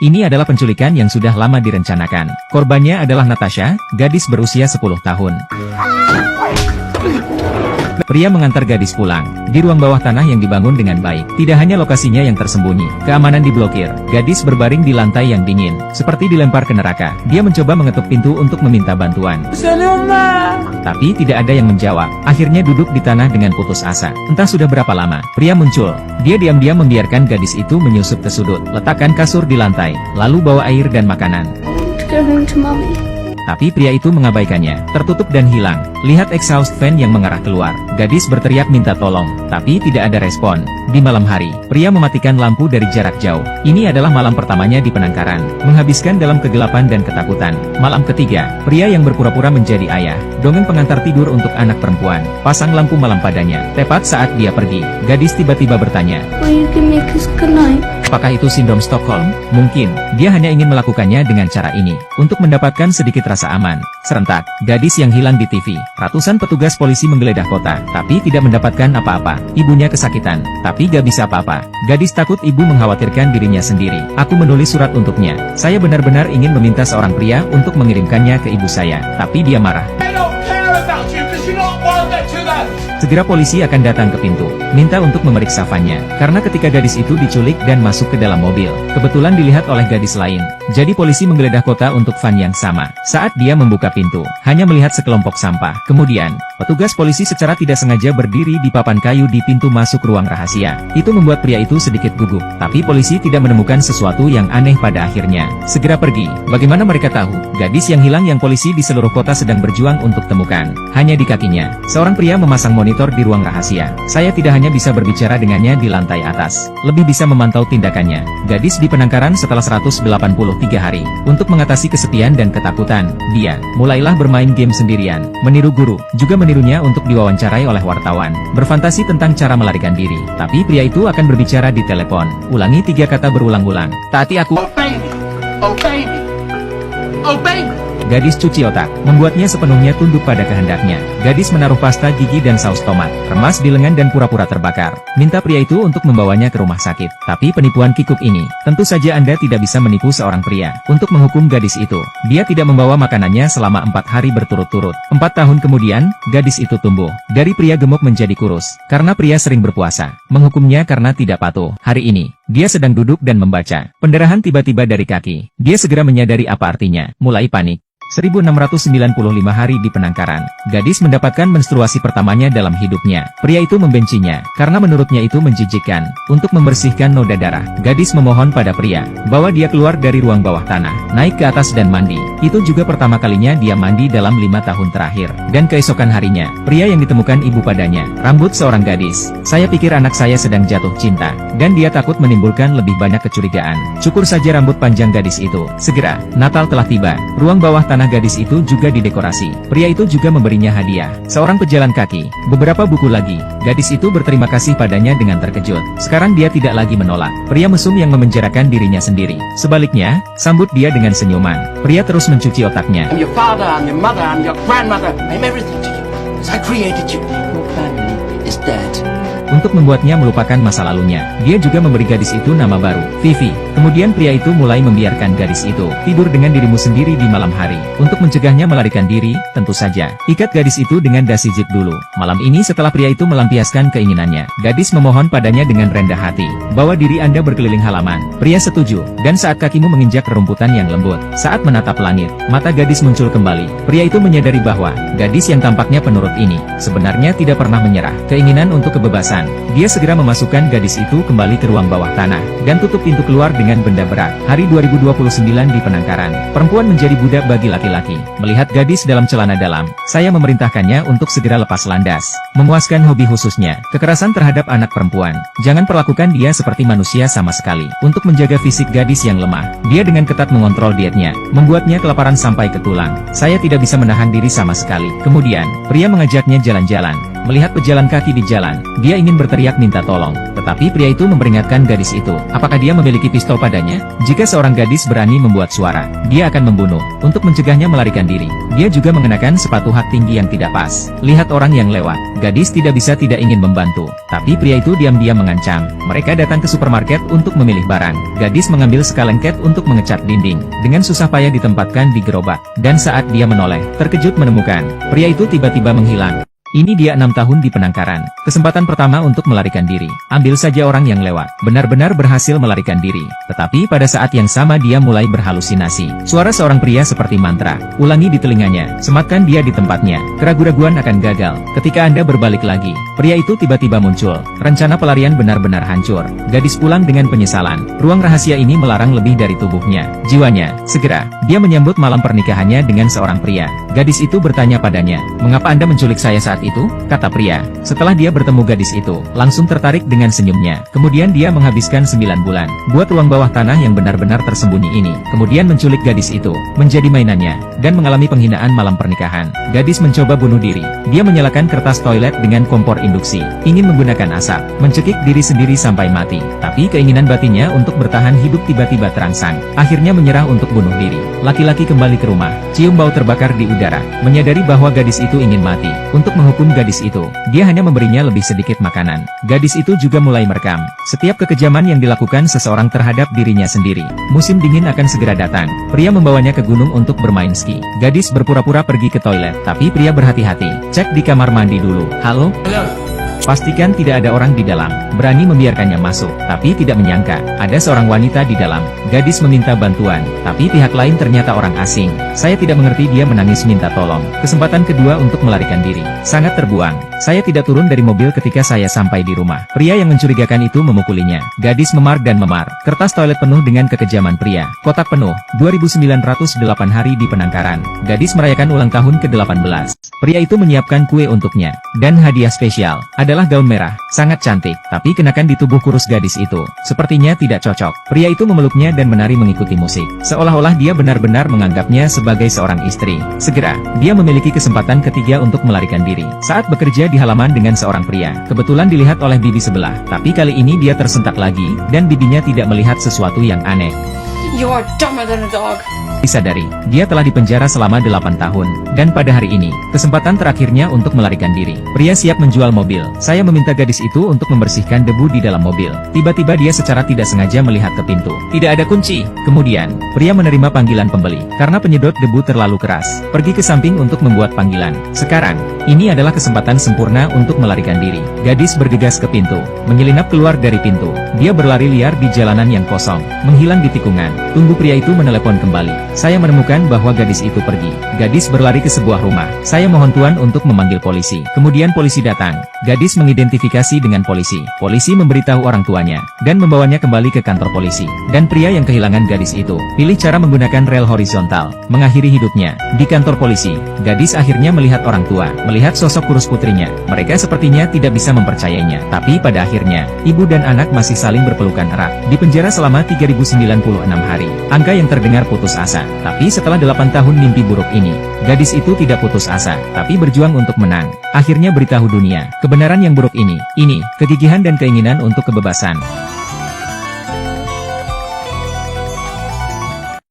Ini adalah penculikan yang sudah lama direncanakan. Korbannya adalah Natasha, gadis berusia 10 tahun. Pria mengantar gadis pulang di ruang bawah tanah yang dibangun dengan baik. Tidak hanya lokasinya yang tersembunyi, keamanan diblokir. Gadis berbaring di lantai yang dingin, seperti dilempar ke neraka. Dia mencoba mengetuk pintu untuk meminta bantuan. Tapi tidak ada yang menjawab. Akhirnya duduk di tanah dengan putus asa. Entah sudah berapa lama, pria muncul. Dia diam-diam membiarkan gadis itu menyusup ke sudut. Letakkan kasur di lantai, lalu bawa air dan makanan. Tapi pria itu mengabaikannya, tertutup dan hilang. Lihat exhaust fan yang mengarah keluar. Gadis berteriak minta tolong, tapi tidak ada respon. Di malam hari, pria mematikan lampu dari jarak jauh. Ini adalah malam pertamanya di penangkaran, menghabiskan dalam kegelapan dan ketakutan. Malam ketiga, pria yang berpura-pura menjadi ayah, dongeng pengantar tidur untuk anak perempuan, pasang lampu malam padanya. Tepat saat dia pergi, gadis tiba-tiba bertanya, apakah itu sindrom Stockholm? Mungkin, dia hanya ingin melakukannya dengan cara ini, untuk mendapatkan sedikit rasa aman. Serentak, gadis yang hilang di TV. Ratusan petugas polisi menggeledah kota, tapi tidak mendapatkan apa-apa. Ibunya kesakitan, tapi gak bisa apa-apa. Gadis takut ibu mengkhawatirkan dirinya sendiri. Aku menulis surat untuknya. Saya benar-benar ingin meminta seorang pria untuk mengirimkannya ke ibu saya, tapi dia marah. Segera polisi akan datang ke pintu, minta untuk memeriksa vannya, karena ketika gadis itu diculik dan masuk ke dalam mobil, kebetulan dilihat oleh gadis lain. Jadi polisi menggeledah kota untuk van yang sama. Saat dia membuka pintu, hanya melihat sekelompok sampah. Kemudian, petugas polisi secara tidak sengaja berdiri di papan kayu di pintu masuk ruang rahasia. Itu membuat pria itu sedikit gugup, tapi polisi tidak menemukan sesuatu yang aneh pada akhirnya. Segera pergi. Bagaimana mereka tahu, gadis yang hilang yang polisi di seluruh kota sedang berjuang untuk temukan? Hanya di kakinya, seorang pria memasang monitor di ruang rahasia. Saya tidak hanya bisa berbicara dengannya di lantai atas, lebih bisa memantau tindakannya. Gadis di penangkaran setelah 183 hari. Untuk mengatasi kesepian dan ketakutan, dia mulailah bermain game sendirian, meniru guru, juga menirunya untuk diwawancarai oleh wartawan, berfantasi tentang cara melarikan diri. Tapi pria itu akan berbicara di telepon. Ulangi 3 kata berulang-ulang. Taati aku. Obey me. Obey me. Obey me. Gadis cuci otak, membuatnya sepenuhnya tunduk pada kehendaknya. Gadis menaruh pasta gigi dan saus tomat, remas di lengan dan pura-pura terbakar. Minta pria itu untuk membawanya ke rumah sakit. Tapi penipuan kikuk ini, tentu saja Anda tidak bisa menipu seorang pria. Untuk menghukum gadis itu, dia tidak membawa makanannya selama 4 hari berturut-turut. 4 tahun kemudian, gadis itu tumbuh. Dari pria gemuk menjadi kurus, karena pria sering berpuasa. Menghukumnya karena tidak patuh. Hari ini, dia sedang duduk dan membaca. Pendarahan tiba-tiba dari kaki. Dia segera menyadari apa artinya, mulai panik. 1695 hari di penangkaran, gadis mendapatkan menstruasi pertamanya dalam hidupnya. Pria itu membencinya, karena menurutnya itu menjijikkan. Untuk membersihkan noda darah, gadis memohon pada pria, bahwa dia keluar dari ruang bawah tanah, naik ke atas dan mandi. Itu juga pertama kalinya dia mandi dalam 5 tahun terakhir. Dan keesokan harinya, pria yang ditemukan ibu padanya, rambut seorang gadis. Saya pikir anak saya sedang jatuh cinta, dan dia takut menimbulkan lebih banyak kecurigaan. Cukur saja rambut panjang gadis itu. Segera, Natal telah tiba. Ruang bawah tanah gadis itu juga didekorasi. Pria itu juga memberinya hadiah, seorang pejalan kaki, beberapa buku lagi. Gadis itu berterima kasih padanya dengan terkejut. Sekarang dia tidak lagi menolak. Pria mesum yang memenjarakan dirinya sendiri. Sebaliknya, sambut dia dengan senyuman. Pria terus mencuci otaknya. I'm your father, I'm your mother, I'm your grandmother. I'm everything to you. I created you. Your family is dead. Untuk membuatnya melupakan masa lalunya, dia juga memberi gadis itu nama baru, Vivi. Kemudian pria itu mulai membiarkan gadis itu tidur dengan dirimu sendiri di malam hari. Untuk mencegahnya melarikan diri, tentu saja, ikat gadis itu dengan dasi zip dulu. Malam ini setelah pria itu melampiaskan keinginannya, gadis memohon padanya dengan rendah hati, bawa diri Anda berkeliling halaman. Pria setuju, dan saat kakimu menginjak rerumputan yang lembut, saat menatap langit, mata gadis muncul kembali. Pria itu menyadari bahwa, gadis yang tampaknya penurut ini, sebenarnya tidak pernah menyerah. Keinginan untuk kebebasan. Dia segera memasukkan gadis itu kembali ke ruang bawah tanah, dan tutup pintu keluar dengan benda berat. Hari 2029 di penangkaran, perempuan menjadi budak bagi laki-laki. Melihat gadis dalam celana dalam, saya memerintahkannya untuk segera lepas landas. Memuaskan hobi khususnya, kekerasan terhadap anak perempuan. Jangan perlakukan dia seperti manusia sama sekali. Untuk menjaga fisik gadis yang lemah, dia dengan ketat mengontrol dietnya, membuatnya kelaparan sampai ke tulang. Saya tidak bisa menahan diri sama sekali. Kemudian, pria mengajaknya jalan-jalan. Melihat pejalan kaki di jalan, dia ingin berteriak minta tolong. Tetapi pria itu memperingatkan gadis itu, apakah dia memiliki pistol padanya? Jika seorang gadis berani membuat suara, dia akan membunuh. Untuk mencegahnya melarikan diri, dia juga mengenakan sepatu hak tinggi yang tidak pas. Lihat orang yang lewat, gadis tidak bisa tidak ingin membantu. Tapi pria itu diam-diam mengancam. Mereka datang ke supermarket untuk memilih barang. Gadis mengambil sekalengket untuk mengecat dinding. Dengan susah payah ditempatkan di gerobak. Dan saat dia menoleh, terkejut menemukan pria itu tiba-tiba menghilang. Ini dia 6 tahun di penangkaran. Kesempatan pertama untuk melarikan diri. Ambil saja orang yang lewat. Benar-benar berhasil melarikan diri. Tetapi pada saat yang sama dia mulai berhalusinasi. Suara seorang pria seperti mantra. Ulangi di telinganya. Sematkan dia di tempatnya. Keraguan-raguan akan gagal. Ketika Anda berbalik lagi, pria itu tiba-tiba muncul. Rencana pelarian benar-benar hancur. Gadis pulang dengan penyesalan. Ruang rahasia ini melarang lebih dari tubuhnya, jiwanya. Segera, dia menyambut malam pernikahannya dengan seorang pria. Gadis itu bertanya padanya, "Mengapa Anda menculik saya saat itu?" Kata pria. Setelah dia bertemu gadis itu, langsung tertarik dengan senyumnya. Kemudian dia menghabiskan 9 bulan, buat ruang bawah tanah yang benar-benar tersembunyi ini. Kemudian menculik gadis itu, menjadi mainannya, dan mengalami penghinaan malam pernikahan. Gadis mencoba bunuh diri. Dia menyalakan kertas toilet dengan kompor induksi, ingin menggunakan asap, mencekik diri sendiri sampai mati. Tapi keinginan batinnya untuk bertahan hidup tiba-tiba terangsang. Akhirnya menyerah untuk bunuh diri. Laki-laki kembali ke rumah, cium bau terbakar di udara, menyadari bahwa gadis itu ingin mati. Untuk menghukum gadis itu, dia hanya memberinya lebih sedikit makanan. Gadis itu juga mulai merekam setiap kekejaman yang dilakukan seseorang terhadap dirinya sendiri. Musim dingin akan segera datang. Pria membawanya ke gunung untuk bermain ski. Gadis berpura-pura pergi ke toilet, tapi pria berhati-hati. Cek di kamar mandi dulu. Halo? Pastikan tidak ada orang di dalam. Berani membiarkannya masuk, tapi tidak menyangka ada seorang wanita di dalam. Gadis meminta bantuan, tapi pihak lain ternyata orang asing. Saya tidak mengerti, dia menangis minta tolong. Kesempatan kedua untuk melarikan diri sangat terbuang. Saya tidak turun dari mobil ketika saya sampai di rumah. Pria yang mencurigakan itu memukulinya. Gadis memar dan memar. Kertas toilet penuh dengan kekejaman pria. Kotak penuh. 2908 hari di penangkaran. Gadis merayakan ulang tahun ke-18. Pria itu menyiapkan kue untuknya. Dan hadiah spesial adalah gaun merah. Sangat cantik, tapi kenakan di tubuh kurus gadis itu sepertinya tidak cocok. Pria itu memeluknya dan menari mengikuti musik. Seolah-olah dia benar-benar menganggapnya sebagai seorang istri. Segera, dia memiliki kesempatan ketiga untuk melarikan diri. Saat bekerja di halaman dengan seorang pria, kebetulan dilihat oleh bibi sebelah. Tapi kali ini dia tersentak lagi, dan bibinya tidak melihat sesuatu yang aneh. You are dumber than a dog. Disadari, dia telah dipenjara selama 8 tahun, dan pada hari ini, kesempatan terakhirnya untuk melarikan diri. Pria siap menjual mobil. Saya meminta gadis itu untuk membersihkan debu di dalam mobil. Tiba-tiba dia secara tidak sengaja melihat ke pintu. Tidak ada kunci. Kemudian, pria menerima panggilan pembeli. Karena penyedot debu terlalu keras, pergi ke samping untuk membuat panggilan. Sekarang, ini adalah kesempatan sempurna untuk melarikan diri. Gadis bergegas ke pintu, menyelinap keluar dari pintu. Dia berlari liar di jalanan yang kosong, menghilang di tikungan. Tunggu, pria itu menelepon kembali. Saya menemukan bahwa gadis itu pergi. Gadis berlari ke sebuah rumah. Saya mohon tuan untuk memanggil polisi. Kemudian polisi datang. Gadis mengidentifikasi dengan polisi. Polisi memberitahu orang tuanya, dan membawanya kembali ke kantor polisi. Dan pria yang kehilangan gadis itu, pilih cara menggunakan rel horizontal, mengakhiri hidupnya. Di kantor polisi, gadis akhirnya melihat orang tua, melihat sosok kurus putrinya. Mereka sepertinya tidak bisa mempercayainya. Tapi pada akhirnya, ibu dan anak masih saling berpelukan erat. Di penjara selama 3096 hari. Angka yang terdengar putus asa. Tapi setelah 8 tahun mimpi buruk ini, gadis itu tidak putus asa, tapi berjuang untuk menang. Akhirnya beritahu dunia, kebenaran yang buruk ini, kegigihan dan keinginan untuk kebebasan.